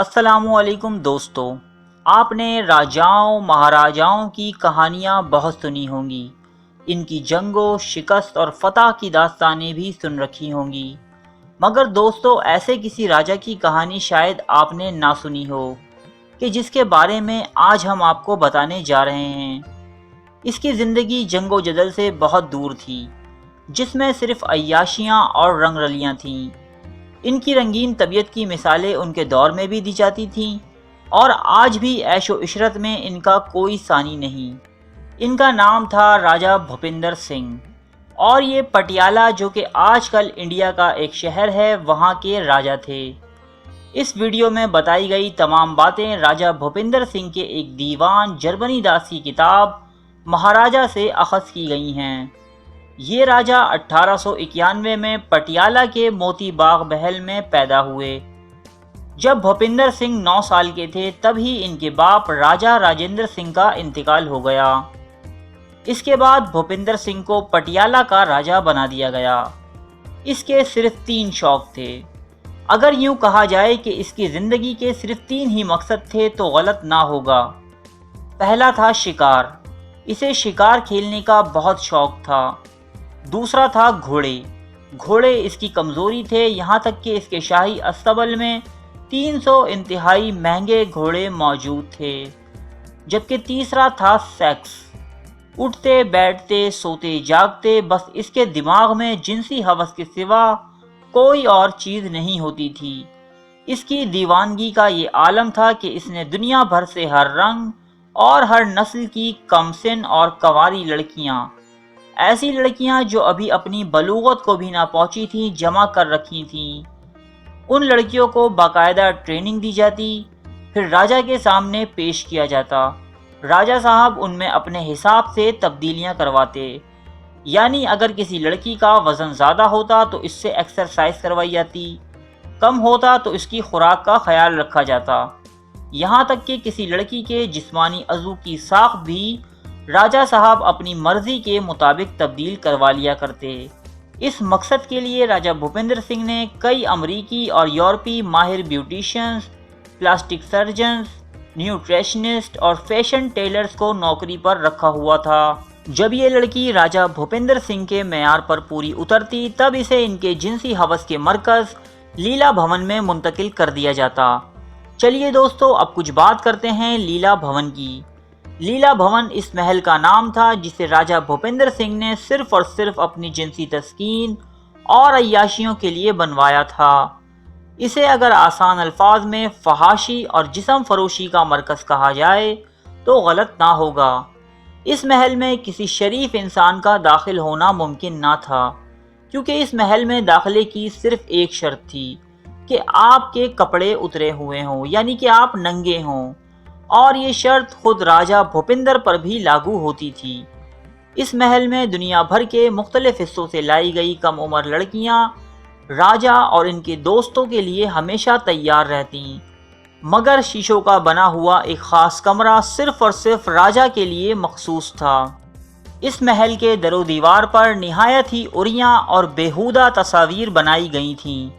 السلام علیکم دوستو، آپ نے راجاؤں مہاراجاؤں کی کہانیاں بہت سنی ہوں گی۔ ان کی جنگوں، شکست اور فتح کی داستانیں بھی سن رکھی ہوں گی، مگر دوستو ایسے کسی راجا کی کہانی شاید آپ نے نہ سنی ہو کہ جس کے بارے میں آج ہم آپ کو بتانے جا رہے ہیں۔ اس کی زندگی جنگ و جدل سے بہت دور تھی، جس میں صرف عیاشیاں اور رنگ رلیاں تھیں۔ ان کی رنگین طبیعت کی مثالیں ان کے دور میں بھی دی جاتی تھیں، اور آج بھی عیش و عشرت میں ان کا کوئی ثانی نہیں۔ ان کا نام تھا راجا بھوپندر سنگھ، اور یہ پٹیالہ جو کہ آج کل انڈیا کا ایک شہر ہے وہاں کے راجا تھے۔ اس ویڈیو میں بتائی گئی تمام باتیں راجا بھوپندر سنگھ کے ایک دیوان جرمنی داس کی کتاب مہاراجا سے اخذ کی گئی ہیں۔ یہ راجا 1891 میں پٹیالہ کے موتی باغ محل میں پیدا ہوئے۔ جب بھوپندر سنگھ 9 سال کے تھے تب ہی ان کے باپ راجا راجندر سنگھ کا انتقال ہو گیا۔ اس کے بعد بھوپندر سنگھ کو پٹیالہ کا راجا بنا دیا گیا۔ اس کے صرف 3 شوق تھے۔ اگر یوں کہا جائے کہ اس کی زندگی کے صرف 3 ہی مقصد تھے تو غلط نہ ہوگا۔ پہلا تھا شکار، اسے شکار کھیلنے کا بہت شوق تھا۔ دوسرا تھا گھوڑے، گھوڑے اس کی کمزوری تھے، یہاں تک کہ اس کے شاہی استبل میں 300 انتہائی مہنگے گھوڑے موجود تھے۔ جبکہ تیسرا تھا سیکس، اٹھتے بیٹھتے سوتے جاگتے بس اس کے دماغ میں جنسی ہوس کے سوا کوئی اور چیز نہیں ہوتی تھی۔ اس کی دیوانگی کا یہ عالم تھا کہ اس نے دنیا بھر سے ہر رنگ اور ہر نسل کی کم سن اور کنواری لڑکیاں، ایسی لڑکیاں جو ابھی اپنی بلوغت کو بھی نہ پہنچی تھیں، جمع کر رکھی تھیں۔ ان لڑکیوں کو باقاعدہ ٹریننگ دی جاتی، پھر راجا کے سامنے پیش کیا جاتا۔ راجا صاحب ان میں اپنے حساب سے تبدیلیاں کرواتے، یعنی اگر کسی لڑکی کا وزن زیادہ ہوتا تو اس سے ایکسرسائز کروائی جاتی، کم ہوتا تو اس کی خوراک کا خیال رکھا جاتا، یہاں تک کہ کسی لڑکی کے جسمانی عضو کی ساخت بھی راجا صاحب اپنی مرضی کے مطابق تبدیل کروا لیا کرتے۔ اس مقصد کے لیے راجا بھوپندر سنگھ نے کئی امریکی اور یورپی ماہر بیوٹیشینز، پلاسٹک سرجنز، نیوٹریشنسٹ اور فیشن ٹیلرز کو نوکری پر رکھا ہوا تھا۔ جب یہ لڑکی راجا بھوپندر سنگھ کے معیار پر پوری اترتی تب اسے ان کے جنسی ہوس کے مرکز لیلا بھون میں منتقل کر دیا جاتا۔ چلیے دوستو اب کچھ بات کرتے ہیں لیلا بھون کی۔ لیلا بھون اس محل کا نام تھا جسے راجا بھوپندر سنگھ نے صرف اور صرف اپنی جنسی تسکین اور عیاشیوں کے لیے بنوایا تھا۔ اسے اگر آسان الفاظ میں فحاشی اور جسم فروشی کا مرکز کہا جائے تو غلط نہ ہوگا۔ اس محل میں کسی شریف انسان کا داخل ہونا ممکن نہ تھا، کیونکہ اس محل میں داخلے کی صرف ایک شرط تھی کہ آپ کے کپڑے اترے ہوئے ہوں، یعنی کہ آپ ننگے ہوں، اور یہ شرط خود راجا بھوپندر پر بھی لاگو ہوتی تھی۔ اس محل میں دنیا بھر کے مختلف حصوں سے لائی گئی کم عمر لڑکیاں راجا اور ان کے دوستوں کے لیے ہمیشہ تیار رہتیں، مگر شیشوں کا بنا ہوا ایک خاص کمرہ صرف اور صرف راجا کے لیے مخصوص تھا۔ اس محل کے در و دیوار پر نہایت ہی عریاں اور بیہودہ تصاویر بنائی گئی تھیں۔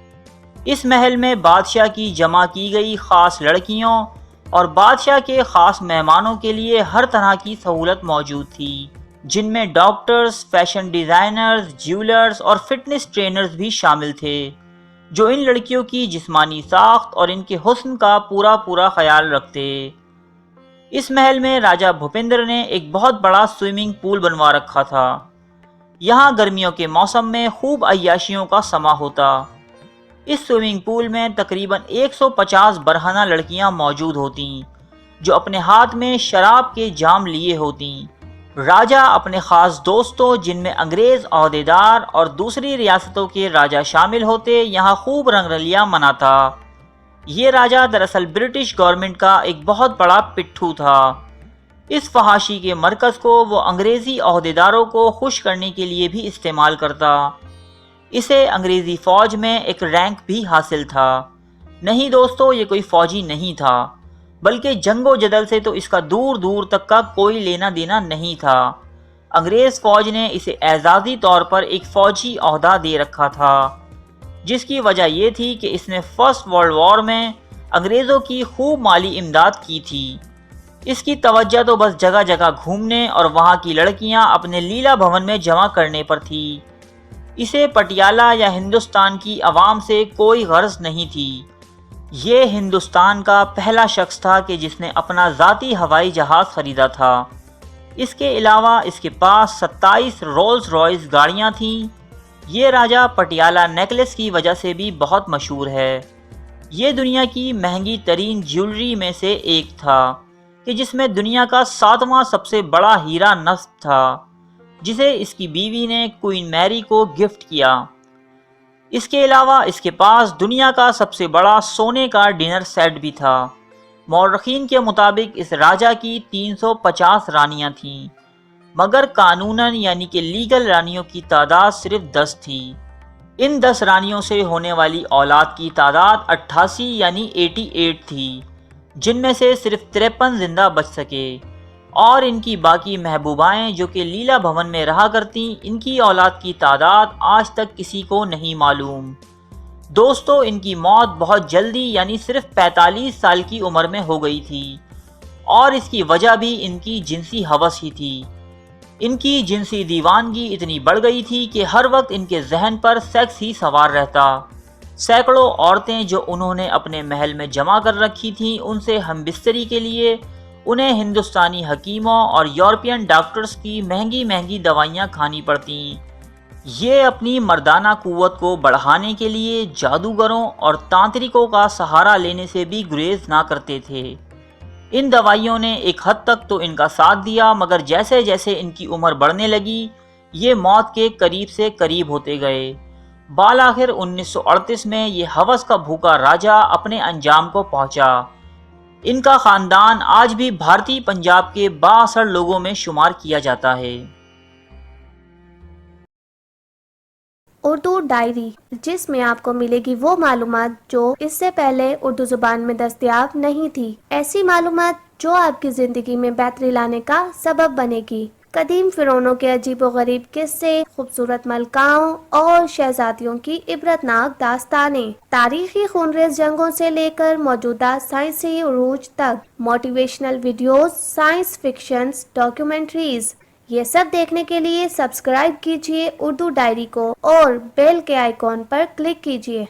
اس محل میں بادشاہ کی جمع کی گئی خاص لڑکیوں اور بادشاہ کے خاص مہمانوں کے لیے ہر طرح کی سہولت موجود تھی، جن میں ڈاکٹرز، فیشن ڈیزائنرز، جیولرز اور فٹنس ٹرینرز بھی شامل تھے، جو ان لڑکیوں کی جسمانی ساخت اور ان کے حسن کا پورا خیال رکھتے۔ اس محل میں راجا بھوپندر نے ایک بہت بڑا سوئمنگ پول بنوا رکھا تھا۔ یہاں گرمیوں کے موسم میں خوب عیاشیوں کا سما ہوتا۔ اس سوئمنگ پول میں تقریباً 150 برہنہ لڑکیاں موجود ہوتیں، جو اپنے ہاتھ میں شراب کے جام لیے ہوتیں۔ راجا اپنے خاص دوستوں، جن میں انگریز عہدیدار اور دوسری ریاستوں کے راجا شامل ہوتے، یہاں خوب رنگ رلیاں مناتا۔ یہ راجا دراصل برٹش گورنمنٹ کا ایک بہت بڑا پٹھو تھا۔ اس فحاشی کے مرکز کو وہ انگریزی عہدیداروں کو خوش کرنے کے لیے بھی استعمال کرتا۔ اسے انگریزی فوج میں ایک رینک بھی حاصل تھا۔ نہیں دوستو، یہ کوئی فوجی نہیں تھا، بلکہ جنگ و جدل سے تو اس کا دور دور تک کا کوئی لینا دینا نہیں تھا۔ انگریز فوج نے اسے اعزازی طور پر ایک فوجی عہدہ دے رکھا تھا، جس کی وجہ یہ تھی کہ اس نے فرسٹ ورلڈ وار میں انگریزوں کی خوب مالی امداد کی تھی۔ اس کی توجہ تو بس جگہ جگہ گھومنے اور وہاں کی لڑکیاں اپنے لیلا بھون میں جمع کرنے پر تھی۔ اسے پٹیالہ یا ہندوستان کی عوام سے کوئی غرض نہیں تھی۔ یہ ہندوستان کا پہلا شخص تھا کہ جس نے اپنا ذاتی ہوائی جہاز خریدا تھا۔ اس کے علاوہ اس کے پاس 27 رولز رائس گاڑیاں تھیں۔ یہ راجہ پٹیالہ نیکلس کی وجہ سے بھی بہت مشہور ہے۔ یہ دنیا کی مہنگی ترین جیولری میں سے ایک تھا کہ جس میں دنیا کا 7واں سب سے بڑا ہیرا نصب تھا، جسے اس کی بیوی نے کوئین میری کو گفٹ کیا۔ اس کے علاوہ اس کے پاس دنیا کا سب سے بڑا سونے کا ڈنر سیٹ بھی تھا۔ مورخین کے مطابق اس راجہ کی 350 رانیاں تھیں، مگر قانوناً یعنی کہ لیگل رانیوں کی تعداد صرف 10 تھی۔ ان 10 رانیوں سے ہونے والی اولاد کی تعداد 88 یعنی 88 تھی، جن میں سے صرف 53 زندہ بچ سکے، اور ان کی باقی محبوبائیں جو کہ لیلا بھون میں رہا کرتیں، ان کی اولاد کی تعداد آج تک کسی کو نہیں معلوم۔ دوستو، ان کی موت بہت جلدی یعنی صرف 45 سال کی عمر میں ہو گئی تھی، اور اس کی وجہ بھی ان کی جنسی ہوس ہی تھی۔ ان کی جنسی دیوانگی اتنی بڑھ گئی تھی کہ ہر وقت ان کے ذہن پر سیکس ہی سوار رہتا۔ سینکڑوں عورتیں جو انہوں نے اپنے محل میں جمع کر رکھی تھیں، ان سے ہم بستری کے لیے انہیں ہندوستانی حکیموں اور یورپین ڈاکٹرز کی مہنگی مہنگی دوائیاں کھانی پڑتیں۔ یہ اپنی مردانہ قوت کو بڑھانے کے لیے جادوگروں اور تانترکوں کا سہارا لینے سے بھی گریز نہ کرتے تھے۔ ان دوائیوں نے ایک حد تک تو ان کا ساتھ دیا، مگر جیسے جیسے ان کی عمر بڑھنے لگی، یہ موت کے قریب سے قریب ہوتے گئے۔ بالآخر 1938 میں یہ ہوس کا بھوکا راجہ اپنے انجام کو پہنچا۔ ان کا خاندان آج بھی بھارتی پنجاب کے بااثر لوگوں میں شمار کیا جاتا ہے۔ اردو ڈائری، جس میں آپ کو ملے گی وہ معلومات جو اس سے پہلے اردو زبان میں دستیاب نہیں تھی، ایسی معلومات جو آپ کی زندگی میں بہتری لانے کا سبب بنے گی۔ قدیم فرعونوں کے عجیب و غریب قصے، خوبصورت ملکاؤں اور شہزادیوں کی عبرتناک داستانیں، تاریخی خونریز جنگوں سے لے کر موجودہ سائنسی عروج تک، موٹیویشنل ویڈیوز، سائنس فکشنز، ڈاکیومنٹریز، یہ سب دیکھنے کے لیے سبسکرائب کیجئے اردو ڈائری کو اور بیل کے آئیکن پر کلک کیجئے۔